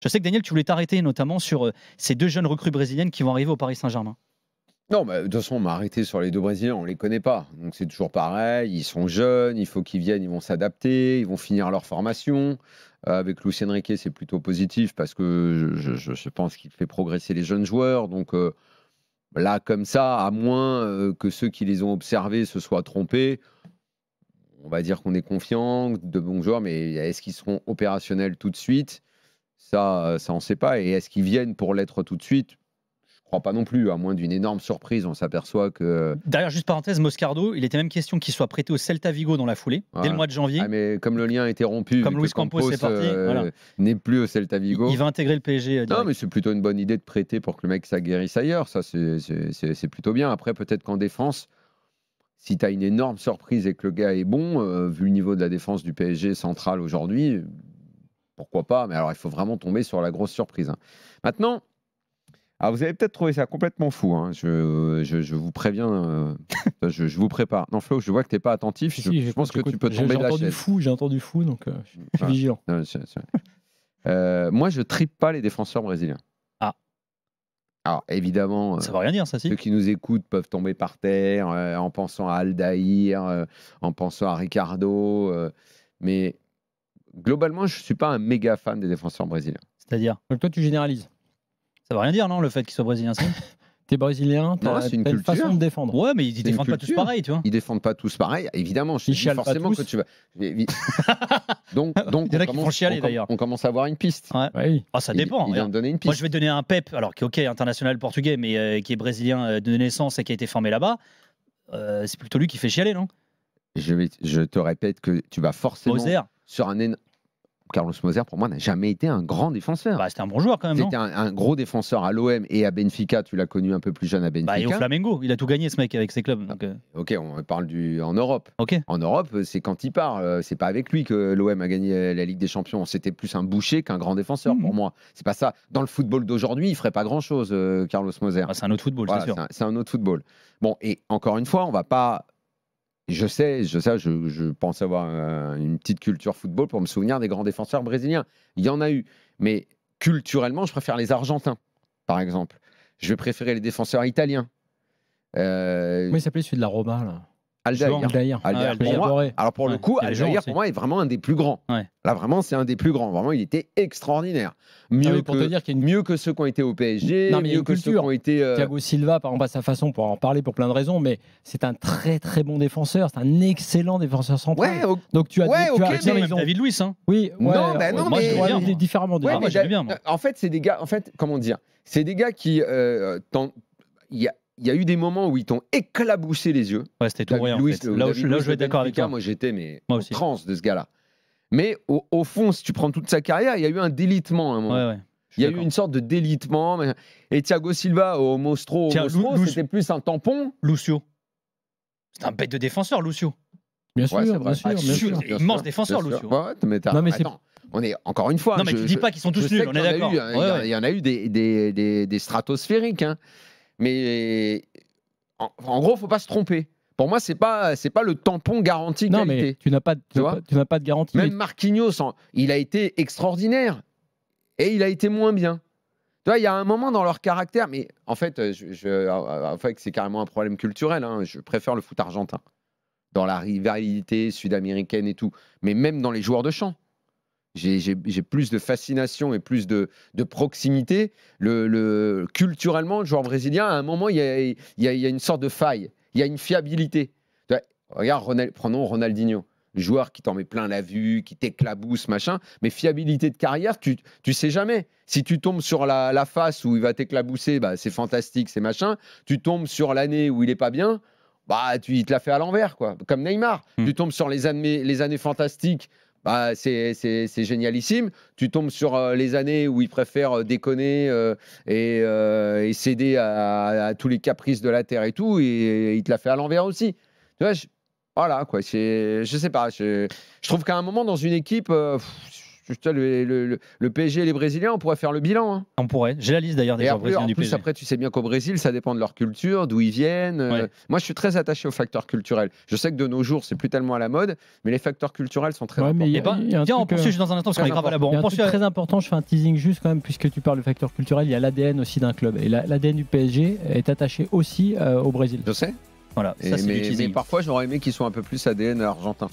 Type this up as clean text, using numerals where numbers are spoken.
Je sais que Daniel, tu voulais t'arrêter notamment sur ces 2 jeunes recrues brésiliennes qui vont arriver au Paris Saint-Germain. Non, de toute façon, on m'a arrêté sur les 2 Brésiliens, on les connaît pas. Donc c'est toujours pareil, ils sont jeunes, il faut qu'ils viennent, ils vont s'adapter, ils vont finir leur formation. Avec Luis Enrique, c'est plutôt positif parce que je pense qu'il fait progresser les jeunes joueurs. Donc là, comme ça, à moins que ceux qui les ont observés se soient trompés, on va dire qu'on est confiant, de bons joueurs, mais est-ce qu'ils seront opérationnels tout de suite? Ça, on ne sait pas. Et est-ce qu'ils viennent pour l'être tout de suite? Je ne crois pas non plus, à moins d'une énorme surprise. On s'aperçoit que... D'ailleurs, juste parenthèse, Moscardo, il était même question qu'il soit prêté au Celta Vigo dans la foulée, dès le mois de janvier. Mais comme le lien a été rompu, comme Luis Campos est parti, n'est plus au Celta Vigo. Il va intégrer le PSG. Non, mais c'est plutôt une bonne idée de prêter pour que le mec s'aguerrisse ailleurs. Ça, c'est plutôt bien. Après, peut-être qu'en défense, si tu as une énorme surprise et que le gars est bon, vu le niveau de la défense du PSG central aujourd'hui, pourquoi pas? Mais alors, il faut vraiment tomber sur la grosse surprise. Maintenant... Alors, vous avez peut-être trouvé ça complètement fou. Hein. Je vous préviens, je vous prépare. Non, Flo, je vois que tu n'es pas attentif. Si, je pense que tu peux tomber de la chaise. J'ai entendu fou, donc je suis vigilant. Non, moi, je trippe pas les défenseurs brésiliens. Ah. Alors, évidemment, ça ne veut rien dire, ça, si. Ceux qui nous écoutent peuvent tomber par terre en pensant à Aldaïr, en pensant à Ricardo. Mais globalement, je ne suis pas un méga fan des défenseurs brésiliens. C'est-à-dire? Donc, toi, tu généralises. Ça veut rien dire, non, le fait qu'ils soient brésiliens, ça? T'es brésilien, t'as une façon de défendre. Ouais, mais ils défendent pas tous pareil, tu vois. Ils défendent pas tous pareil, évidemment. Je dis forcément que tu vas. donc il y en a qui font chialer d'ailleurs. On commence à avoir une piste. Ouais. Oui. Ah, ça dépend. Il vient de donner une piste. Moi, je vais donner un Pep, alors qui est ok, international portugais, mais qui est brésilien de naissance et qui a été formé là-bas. C'est plutôt lui qui fait chialer, non? Je te répète que tu vas forcément Moser. sur un Carlos Moser, pour moi, n'a jamais été un grand défenseur. C'était un bon joueur quand même. C'était un gros défenseur à l'OM et à Benfica. Tu l'as connu un peu plus jeune à Benfica. Et au Flamengo, il a tout gagné ce mec avec ses clubs. Donc... Ok, on parle en Europe. Okay. En Europe, c'est quand il part. C'est pas avec lui que l'OM a gagné la Ligue des Champions. C'était plus un boucher qu'un grand défenseur pour moi. C'est pas ça. Dans le football d'aujourd'hui, il ferait pas grand-chose, Carlos Moser. C'est un autre football, voilà, c'est sûr. C'est un autre football. Bon, et encore une fois, on va pas. Je pense avoir une petite culture football pour me souvenir des grands défenseurs brésiliens. Il y en a eu. Mais culturellement, je préfère les Argentins, par exemple. Je vais préférer les défenseurs italiens. Comment il s'appelait celui de la Roma là? Aldaïr. Alors pour le coup, Aldaïr pour moi est vraiment un des plus grands. Ouais. Là vraiment c'est un des plus grands. Vraiment il était extraordinaire. Mieux que ceux qui ont été au PSG. Non, mais mieux que ceux qui ont été. Thiago Silva par exemple à sa façon pour en parler pour plein de raisons, mais c'est un très très bon défenseur. C'est un excellent défenseur central. Ouais, donc tu as. David Luiz, hein. Oui. Non, mais différemment. En fait c'est des gars. En fait comment dire. C'est des gars qui il y a eu des moments où ils t'ont éclaboussé les yeux. Ouais, c'était tout rien. En fait. Là où je vais être d'accord avec toi. Moi, j'étais en transe de ce gars-là. Mais au fond, si tu prends toute sa carrière, il y a eu un délitement à un moment. Il y a eu une sorte de délitement. Et Thiago Silva au Mostro, c'était plus un tampon. Lucio. C'est un bête de défenseur, Lucio. Bien sûr, bien sûr. Immense défenseur, Lucio. Non, mais attends. On est encore une fois. Non, mais tu dis pas qu'ils sont tous nuls. On est d'accord. Il y en a eu des stratosphériques. Mais en gros, faut pas se tromper. Pour moi, c'est pas le tampon garanti qualité. Non, mais tu n'as pas de garantie. Même Marquinhos, il a été extraordinaire et il a été moins bien. Tu vois, il y a un moment dans leur caractère, mais en fait, c'est carrément un problème culturel. Hein. Je préfère le foot argentin dans la rivalité sud-américaine et tout, mais même dans les joueurs de champ. J'ai plus de fascination et plus de proximité. Culturellement, le joueur brésilien, à un moment, il y a une sorte de faille. Il y a une fiabilité. Regarde, prenons Ronaldinho. Le joueur qui t'en met plein la vue, qui t'éclabousse, machin. Mais fiabilité de carrière, tu sais jamais. Si tu tombes sur la face où il va t'éclabousser, c'est fantastique, c'est machin. Tu tombes sur l'année où il est pas bien, il te l'a fait à l'envers, quoi. Comme Neymar. Tu tombes sur les années fantastiques. C'est génialissime. Tu tombes sur les années où il préfère déconner et céder à tous les caprices de la terre et tout, et il te l'a fait à l'envers aussi. Tu vois, voilà quoi. Je sais pas. Je trouve qu'à un moment dans une équipe, Le PSG et les Brésiliens, on pourrait faire le bilan. Hein. On pourrait. J'ai la liste d'ailleurs des Et joueurs après, brésiliens en du plus, PSG. après, tu sais bien qu'au Brésil, ça dépend de leur culture, d'où ils viennent. Ouais. Moi, je suis très attaché aux facteurs culturels. Je sais que de nos jours, c'est plus tellement à la mode, mais les facteurs culturels sont très Ouais, mais importants. il y a un Tiens, on truc, poursuit juste dans un instant parce qu'on est grave à la bourre. Il y a On un truc poursuit. très important, je fais un teasing juste quand même, puisque tu parles du facteur culturel, il y a l'ADN aussi d'un club. Et l'ADN du PSG est attaché aussi au Brésil. Je sais. Voilà, ça c'est du mais teasing. parfois, j'aurais aimé qu'ils soient un peu plus ADN argentin.